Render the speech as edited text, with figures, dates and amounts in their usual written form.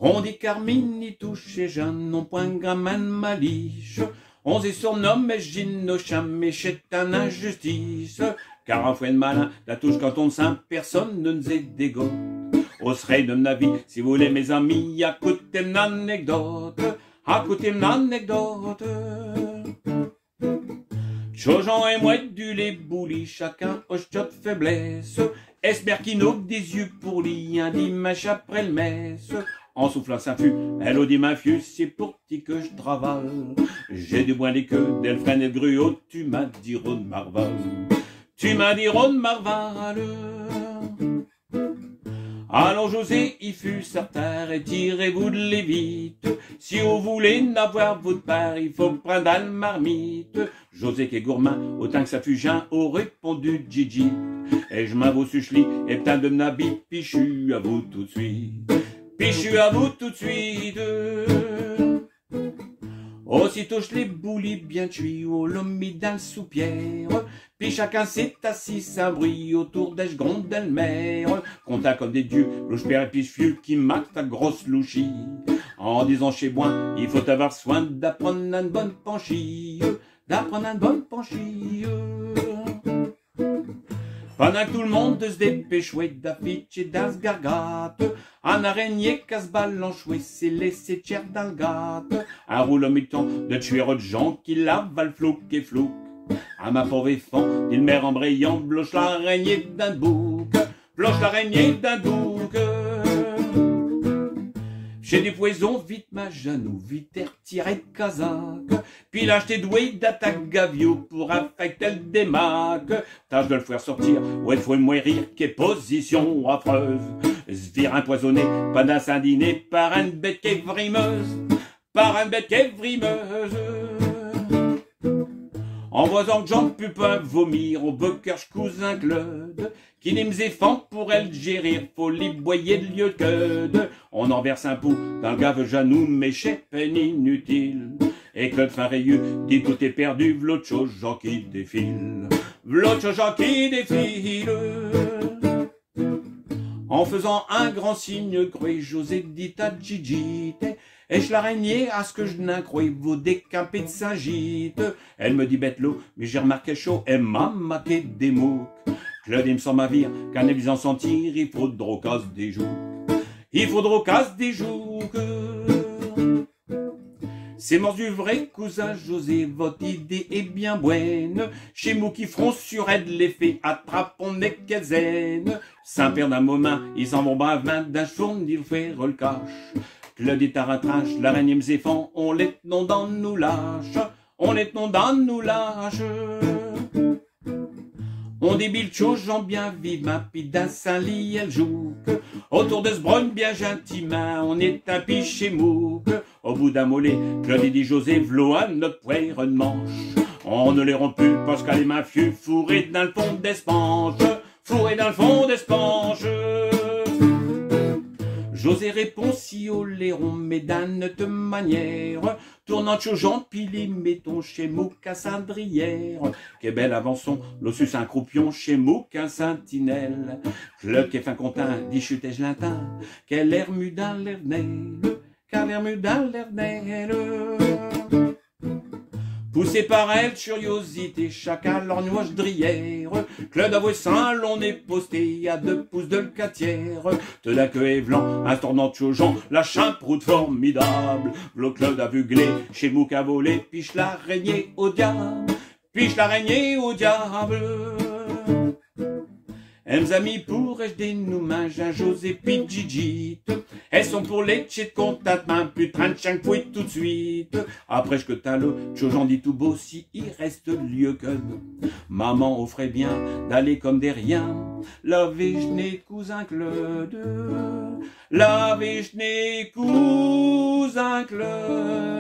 On dit Carmine y touche et jeune, non point gamin de maliche. On s'y surnomme Ginocham et chez un injustice. Car un fouet de malin, la touche quand on ne sait personne ne nous est d'égo. Au serait de ma vie, si vous voulez mes amis, écoutez une anecdote. Écoutez une anecdote. Chojan et moi du les boulis, chacun hoche de faiblesse. Espère qu'il n'ouvre des yeux pour lui un dimanche après le messe. En soufflant sa fût, elle au dit ma fieu, c'est pour ti que je travaille. J'ai du bois des queues, del frein et de gruau, tu m'as dit Ron Marval. Tu m'as dit Ron Marval. Allons José, il fut certain, et tirez-vous de les vite. Si vous voulez n'avoir votre part, il faut prendre la marmite. José qui est gourmand, autant que ça fut Jean, aurait répondu Gigi. Et je m'avoue suchli, et putain de m'habille, pichu à vous tout de suite. Pichu à vous tout de suite. Aussitôt je les boulis bien cuits, au l'homme mis dans le soupière. Puis chacun s'est assis sans bruit autour des gondelles-mères. Compta comme des dieux, louche père et puis fieux qui marque ta grosse louchie. En disant chez moi, il faut avoir soin d'apprendre une bonne panchille. D'apprendre une bonne panchille. Pendant que tout le monde se dépêchouait d'afficher dans ce gargate, un araignée casse-balle l'enchoué s'est laissé tiers dans le gâte. Un rouleau miton de tueurs de gens qui l'avalent flouk et flouk. À ma pauvre fond, il mère embrayant, bloche l'araignée d'un bouc. Bloche l'araignée d'un bouc. J'ai des poisons, vite ma genou, vite retiré de casaque. Puis là, j't'ai doué d'attaque gavio pour affecter le démac. Tâche de le faire sortir, ouais, faut moi rire, quelle position affreuse. Svire empoisonné, pendant un dîner, par une bête qui est vrimeuse. Par une bête qui est vrimeuse. En voisant que Jean Pupin vomir au Bockerch cousin Claude, qui n'aime fend pour elle gérir, faut les boyer de lieu que de. On en verse un pot dans le gave Janou, mais chez peine inutile. Et Claude fin rayeux dit tout est perdu, v'l'autre chose Jean qui défile. V'l'autre chose Jean qui défile. En faisant un grand signe croix, José dit à Gigi, et je l'araignée à ce que je n'incrois, vous décampez de Saint-Gite. Elle me dit bête l'eau, mais j'ai remarqué chaud, elle m'a maqué des mouques. Claude, il me sent ma vire, qu'un évident sentir, il faudra casse des joues. Il faudra casse des joues. C'est mort du vrai cousin José, votre idée est bien bonne. Chez nous qui feront sur elle l'effet, attrapons mes quinzaines. Saint-Père d'un moment, ils s'en vont bavin d'un chourne, il fait le cache. Claude est à rattrache, l'araignée m'zéfend, on les non dans nous lâche. On les non dans nous lâche. On débile chose, j'en bien vivant, pis d'un Saint-Lit, elle joue. Autour de ce brogne bien gentiment, on est un piché mouque. Au bout d'un mollet, Claude dit José, v'loa notre poire de manche. On ne les rompt plus parce qu'elle est mafieux, fourré dans le fond d'espanche. Fourré dans le fond d'espanche. José répond si au lairon, mais d'une autre manière. Tournant chaugeant, puis les mettons chez Mouc à Saint-Drière. Qu'est belle avançons, l'ossus un croupion chez Mouc un sentinelle. Claude qui est fin content, dit chutais je l'intin, qu'elle air mu dans l'ernel, car l'air mu dans l'ernel. Poussé par elle, curiosité, chacun leur nuage drière. Claude avoué saint, l'on est posté à 2 pouces de l'catière. De la queue et vlan, un tournant de gens, la chimproute formidable. V'là Claude aveuglé, chez Mouc à voler, piche l'araignée au diable. Piche l'araignée au diable. Elles amis pour des nous mange un José pis Gigi. Elles sont pour les tchés de contact, main plus 35 fouilles tout de suite. Après je que t'as le j'en dis tout beau si il reste lieu que maman offrait bien d'aller comme des riens. La végenée cousin Claude. La végenée cousin Claude.